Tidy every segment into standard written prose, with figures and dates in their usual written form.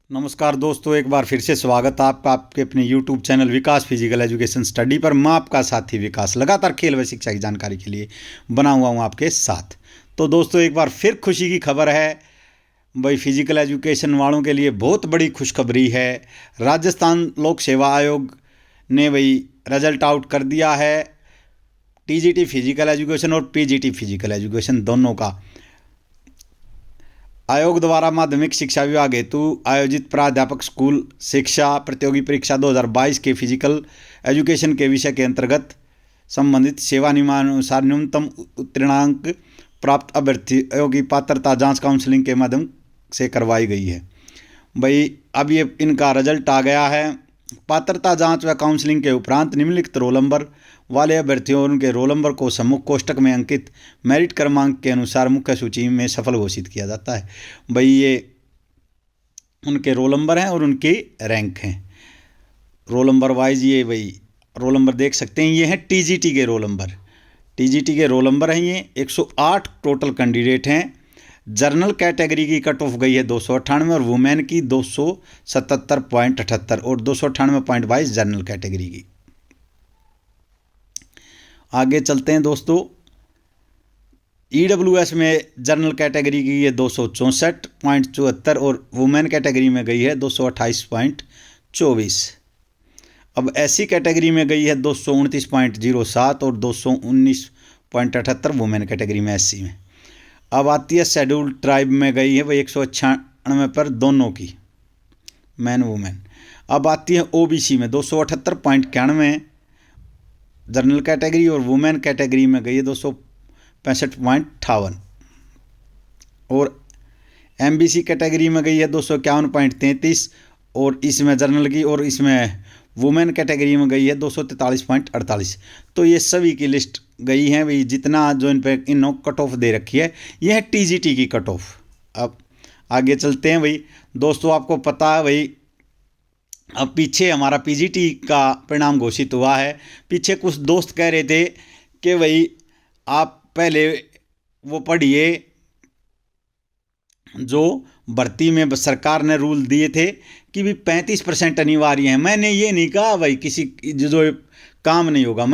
नमस्कार दोस्तों, एक बार फिर से स्वागत आपका आपके अपने YouTube चैनल विकास फिजिकल एजुकेशन स्टडी पर। मैं आपका साथी विकास लगातार खेल व शिक्षा की जानकारी के लिए बना हुआ हूँ आपके साथ। तो दोस्तों, एक बार फिर खुशी की खबर है भाई, फिजिकल एजुकेशन वालों के लिए बहुत बड़ी खुशखबरी है। राजस्थान लोक सेवा आयोग ने भाई रिजल्ट आउट कर दिया है TGT फिजिकल एजुकेशन और PGT फिजिकल एजुकेशन दोनों का। आयोग द्वारा माध्यमिक शिक्षा विभाग हेतु आयोजित प्राध्यापक स्कूल शिक्षा प्रतियोगी परीक्षा 2022 के फिजिकल एजुकेशन के विषय के अंतर्गत संबंधित सेवा नियमानुसार न्यूनतम उत्तीर्णांक प्राप्त अभ्यर्थियों की पात्रता जांच काउंसलिंग के माध्यम से करवाई गई है। भाई अब ये इनका रिजल्ट आ गया है। पात्रता जांच व काउंसलिंग के उपरांत निम्नलिखित रोल नंबर वाले अभ्यर्थियों और उनके रोल नंबर को सम्मुख कोष्टक में अंकित मेरिट क्रमांक के अनुसार मुख्य सूची में सफल घोषित किया जाता है। भाई ये उनके रोल नंबर हैं और उनकी रैंक हैं। रोल नंबर वाइज ये भाई रोल नंबर देख सकते हैं। ये हैं TGT के रोल नंबर। TGT के रोल नंबर हैं ये 108 टोटल कैंडिडेट हैं। जर्नल कैटेगरी की कट ऑफ गई है 298 और वुमेन की 277.78 और 298.22 जनरल कैटेगरी की। आगे चलते हैं दोस्तों। EWS में जनरल कैटेगरी की है 264.74 और वुमेन कैटेगरी में गई है 228.24। अब SC कैटेगरी में गई है 229.07 और 219.78 वुमेन कैटेगरी में SC में। अब आती है शेड्यूल्ड ट्राइब में गई है वही 196 पर दोनों की, मैन वुमेन। अब आती है OBC में 278.91 जनरल कैटेगरी और वुमेन कैटेगरी में गई है 265.58 और MBC कैटेगरी में गई है 251.33 और इसमें जनरल की और इसमें वुमेन कैटेगरी में गई है 243.48। तो ये सभी की लिस्ट गई है भाई, जितना जो इन पे इन कट ऑफ दे रखी है। ये है TGT की कट ऑफ। अब आगे चलते हैं भाई। दोस्तों आपको पता है भाई, अब पीछे हमारा PGT का परिणाम घोषित हुआ है। पीछे कुछ दोस्त कह रहे थे कि भाई आप पहले वो पढ़िए जो भर्ती में सरकार ने रूल दिए थे कि भी 35% अनिवार्य है। मैंने ये नहीं कहा भाई किसी जो काम नहीं होगा।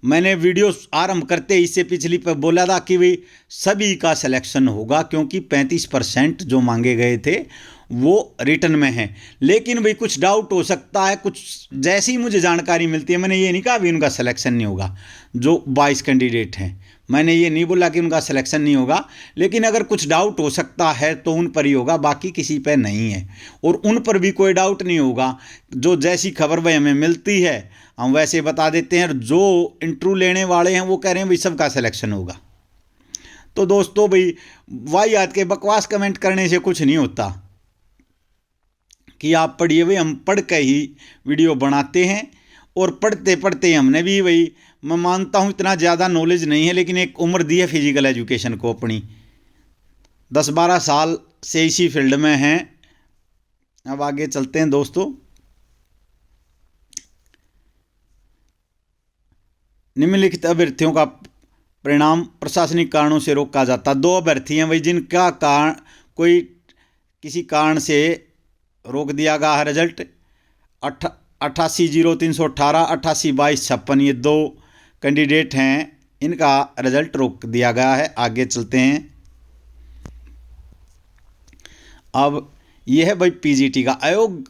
मैंने वीडियो आरंभ करते इससे पिछली पर बोला था कि भाई सभी का सिलेक्शन होगा, क्योंकि 35% जो मांगे गए थे वो रिटर्न में है। लेकिन भाई कुछ डाउट हो सकता है, कुछ जैसी मुझे जानकारी मिलती है। मैंने ये नहीं कहा भी उनका सिलेक्शन नहीं होगा। जो 22 कैंडिडेट हैं, मैंने ये नहीं बोला कि उनका सिलेक्शन नहीं होगा, लेकिन अगर कुछ डाउट हो सकता है तो उन पर ही होगा, बाकी किसी पर नहीं है। और उन पर भी कोई डाउट नहीं होगा। जो जैसी खबर भाई हमें मिलती है हम वैसे बता देते हैं। जो इंटरव्यू लेने वाले हैं वो कह रहे हैं भाई सबका सिलेक्शन होगा। तो दोस्तों भाई वाहियात के बकवास कमेंट करने से कुछ नहीं होता कि आप पढ़िए। भाई हम पढ़ के ही वीडियो बनाते हैं और पढ़ते पढ़ते हमने भी भाई, मैं मानता हूँ इतना ज़्यादा नॉलेज नहीं है, लेकिन एक उम्र दी है फिजिकल एजुकेशन को अपनी। 10-12 साल से इसी फील्ड में हैं। अब आगे चलते हैं दोस्तों। निम्नलिखित अभ्यर्थियों का परिणाम प्रशासनिक कारणों से रोका जाता। 2 अभ्यर्थी हैं भाई जिनका कारण कोई किसी कारण से रोक दिया गया है। रिजल्ट 88-0318, 88-22-56, ये 2 कैंडिडेट हैं, इनका रिजल्ट रोक दिया गया है। आगे चलते हैं। अब यह है भाई PGT का आयोग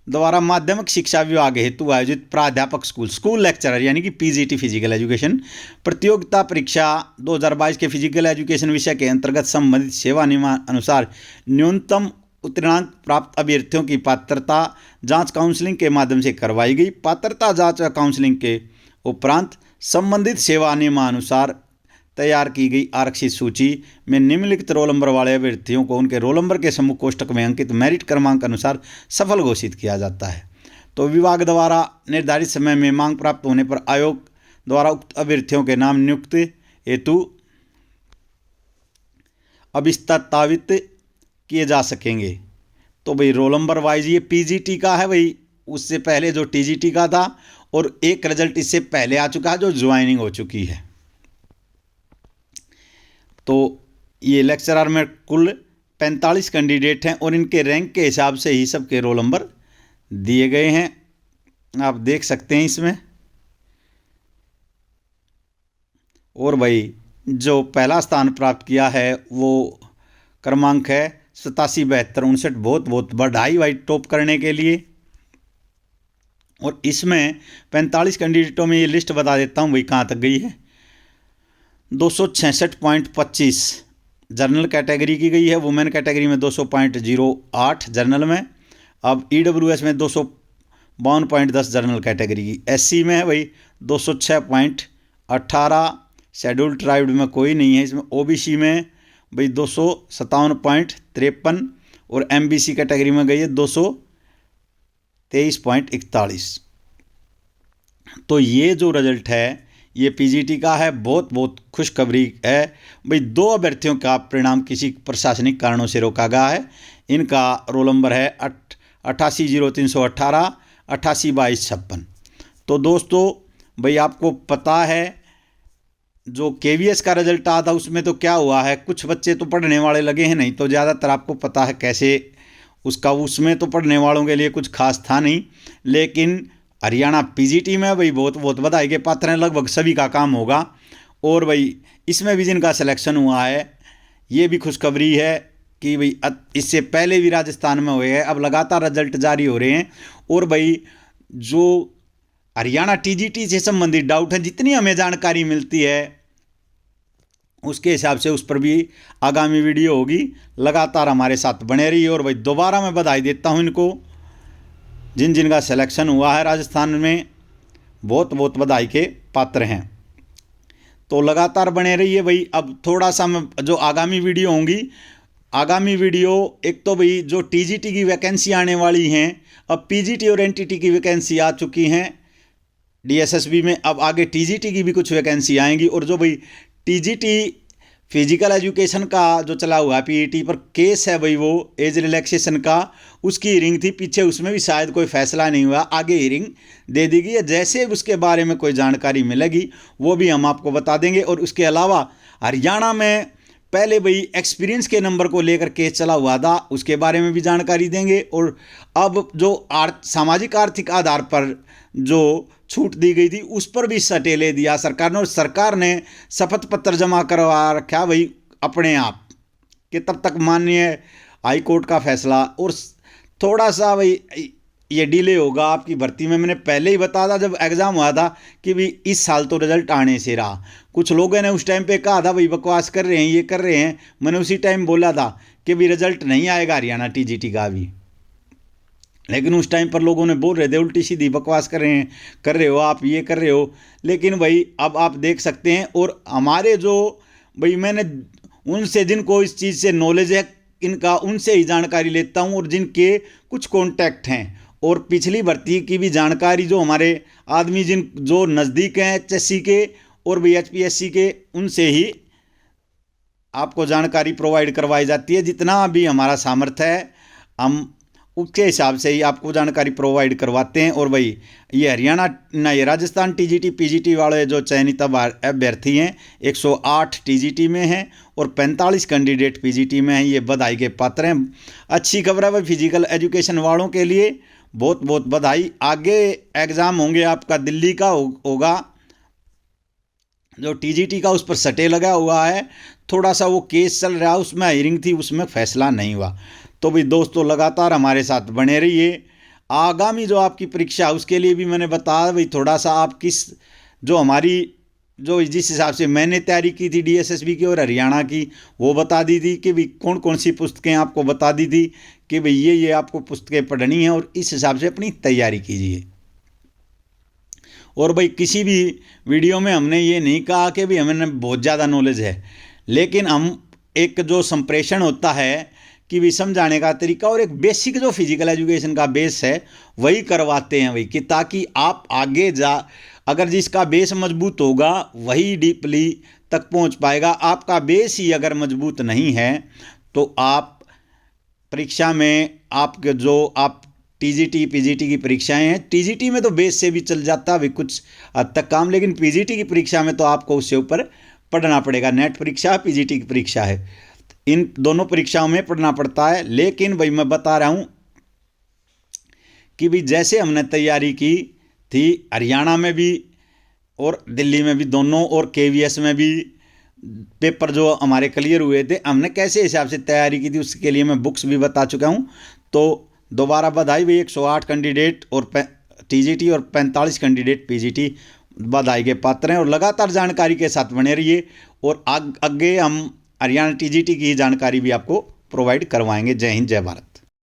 द्वारा माध्यमिक शिक्षा विभाग हेतु आयोजित प्राध्यापक स्कूल लेक्चरर यानी कि PGT फिजिकल एजुकेशन प्रतियोगिता परीक्षा 2022 के फिजिकल एजुकेशन विषय के अंतर्गत संबंधित सेवा नियमानुसार न्यूनतम उत्तीर्णांक प्राप्त अभ्यर्थियों की पात्रता जांच काउंसलिंग के माध्यम से करवाई गई। पात्रता जांच व काउंसलिंग के उपरांत संबंधित सेवा नियमानुसार तैयार की गई आरक्षित सूची में निम्नलिखित रोल नंबर वाले अभ्यर्थियों को उनके रोल नंबर के सम्मुख कोष्टक में अंकित मेरिट क्रमांक अनुसार सफल घोषित किया जाता है। तो विभाग द्वारा निर्धारित समय में मांग प्राप्त होने पर आयोग द्वारा उक्त अभ्यर्थियों के नाम नियुक्त हेतु अभिस्तावित किए जा सकेंगे। तो भाई रोल नंबर वाइज ये PGT का है भाई, उससे पहले जो TGT का था, और एक रिजल्ट इससे पहले आ चुका है जो ज्वाइनिंग हो चुकी है। तो ये लेक्चरर में कुल 45 कैंडिडेट हैं और इनके रैंक के हिसाब से ही सबके रोल नंबर दिए गए हैं, आप देख सकते हैं इसमें। और भाई जो पहला स्थान प्राप्त किया है वो क्रमांक है 877259। बहुत बहुत बधाई भाई टॉप करने के लिए। और इसमें 45 कैंडिडेटों में ये लिस्ट बता देता हूँ भाई कहाँ तक गई है। 266.25 जनरल कैटेगरी की गई है, वुमेन कैटेगरी में 200.08 जनरल में। अब EWS में 252.10 जनरल कैटेगरी की। SC में है भाई 206.18, शेड्यूल ट्राइब में कोई नहीं है इसमें। OBC में भाई 257.53 और MBC कैटेगरी में गई है 223.41। तो ये जो रिजल्ट है ये PGT का है। बहुत बहुत खुशखबरी है भाई। 2 अभ्यर्थियों का परिणाम किसी प्रशासनिक कारणों से रोका गया है। इनका रोल नंबर है 880318, 882256। तो दोस्तों भाई आपको पता है जो KVS का रिजल्ट आया था उसमें तो क्या हुआ है, कुछ बच्चे तो पढ़ने वाले लगे हैं, नहीं तो ज़्यादातर आपको पता है कैसे उसका, उसमें तो पढ़ने वालों के लिए कुछ खास था नहीं। लेकिन हरियाणा PGT में भाई बहुत बहुत बधाई के पात्र हैं, लगभग सभी का काम होगा। और भाई इसमें भी जिनका सिलेक्शन हुआ है ये भी खुशखबरी है कि भाई इससे पहले भी राजस्थान में हुए हैं, अब लगातार रिजल्ट जारी हो रहे हैं। और भाई जो हरियाणा TGT से संबंधित डाउट है, जितनी हमें जानकारी मिलती है उसके हिसाब से उस पर भी आगामी वीडियो होगी। लगातार हमारे साथ बने रहिए। और भाई दोबारा मैं बधाई देता हूं इनको, जिन जिनका सिलेक्शन हुआ है राजस्थान में, बहुत बहुत बधाई के पात्र हैं। तो लगातार बने रहिए भाई। अब थोड़ा सा मैं जो आगामी वीडियो होंगी, आगामी वीडियो एक तो भाई जो TGT की वैकेंसी आने वाली हैं, अब PGT और NTT की वैकेंसी आ चुकी हैं DSSB में, अब आगे TGT की भी कुछ वैकेंसी आएंगी। और जो भाई TGT फिजिकल एजुकेशन का जो चला हुआ है PET पर केस है भाई, वो एज रिलैक्सेशन का, उसकी हियरिंग थी पीछे, उसमें भी शायद कोई फैसला नहीं हुआ, आगे हियरिंग दे दी गई है। जैसे उसके बारे में कोई जानकारी मिलेगी वो भी हम आपको बता देंगे। और उसके अलावा हरियाणा में पहले भाई एक्सपीरियंस के नंबर को लेकर केस चला हुआ था, उसके बारे में भी जानकारी देंगे। और अब जो सामाजिक आर्थिक आधार पर जो छूट दी गई थी उस पर भी सटे ले दिया सरकार ने। और सरकार ने शपथ पत्र जमा करवा रखा भाई अपने आप कि तब तक माननीय हाई कोर्ट का फैसला। और थोड़ा सा भाई ये डिले होगा आपकी भर्ती में। मैंने पहले ही बताया था जब एग्ज़ाम हुआ था कि भाई इस साल तो रिजल्ट आने से रहा। कुछ लोगों ने उस टाइम पे कहा था भाई बकवास कर रहे हैं, ये कर रहे हैं। मैंने उसी टाइम बोला था कि भाई रिजल्ट नहीं आएगा हरियाणा TGT का भी, लेकिन उस टाइम पर लोगों ने बोल रहे थे उल्टी सीधी बकवास कर रहे हो आप, ये कर रहे हो। लेकिन भाई अब आप देख सकते हैं। और हमारे जो भाई मैंने उनसे जिनको इस चीज़ से नॉलेज है इनका, उनसे ही जानकारी लेता हूँ। और जिनके कुछ कॉन्टैक्ट हैं और पिछली भर्ती की भी जानकारी जो हमारे आदमी जो नज़दीक हैं HSC के और भी HPSC के, उनसे ही आपको जानकारी प्रोवाइड करवाई जाती है। जितना भी हमारा सामर्थ्य है हम उसके हिसाब से ही आपको जानकारी प्रोवाइड करवाते हैं। और भाई ये हरियाणा ना ये राजस्थान TGT PGT वाले जो चयनित अभ्यर्थी हैं 108 TGT में हैं और 45 कैंडिडेट PGT में हैं, ये बधाई के पात्र हैं। अच्छी खबर है भाई फिजिकल एजुकेशन वालों के लिए, बहुत बहुत बधाई। आगे एग्ज़ाम होंगे आपका दिल्ली का होगा, जो TGT का उस पर सटे लगा हुआ है, थोड़ा सा वो केस चल रहा है, उसमें हियरिंग थी, उसमें फैसला नहीं हुआ। तो भी दोस्तों लगातार हमारे साथ बने रहिए। आगामी जो आपकी परीक्षा उसके लिए भी मैंने बताया भाई, थोड़ा सा आप किस जो हमारी जो जिस हिसाब से मैंने तैयारी की थी DSSB की और हरियाणा की, वो बता दी थी कि भाई कौन कौन सी पुस्तकें आपको बता दी थी कि भाई ये आपको पुस्तकें पढ़नी है और इस हिसाब से अपनी तैयारी कीजिए। और भाई किसी भी वीडियो में हमने ये नहीं कहा कि भाई हमें बहुत ज़्यादा नॉलेज है, लेकिन हम एक जो संप्रेषण होता है कि भी समझाने का तरीका और एक बेसिक जो फिजिकल एजुकेशन का बेस है वही करवाते हैं भाई, कि ताकि आप आगे अगर जिसका बेस मजबूत होगा वही डीपली तक पहुंच पाएगा। आपका बेस ही अगर मजबूत नहीं है तो आप परीक्षा में आपके जो आप TGT PGT की परीक्षाएं हैं, TGT में तो बेस से भी चल जाता है कुछ हद तक काम, लेकिन PGT की परीक्षा में तो आपको उससे ऊपर पढ़ना पड़ेगा। नेट परीक्षा PGT की परीक्षा है। इन दोनों परीक्षाओं में पढ़ना पड़ता है। लेकिन भाई मैं बता रहा हूँ कि भाई जैसे हमने तैयारी की थी हरियाणा में भी और दिल्ली में भी दोनों, और KVS में भी पेपर जो हमारे क्लियर हुए थे, हमने कैसे हिसाब से तैयारी की थी उसके लिए मैं बुक्स भी बता चुका हूँ। तो दोबारा बधाई भाई, 108 कैंडिडेट और TGT और 45 कैंडिडेट PGT बधाई के पात्र हैं। और लगातार जानकारी के साथ बने रहिए और आगे हम हरियाणा TGT की जानकारी भी आपको प्रोवाइड करवाएंगे। जय हिंद, जय भारत।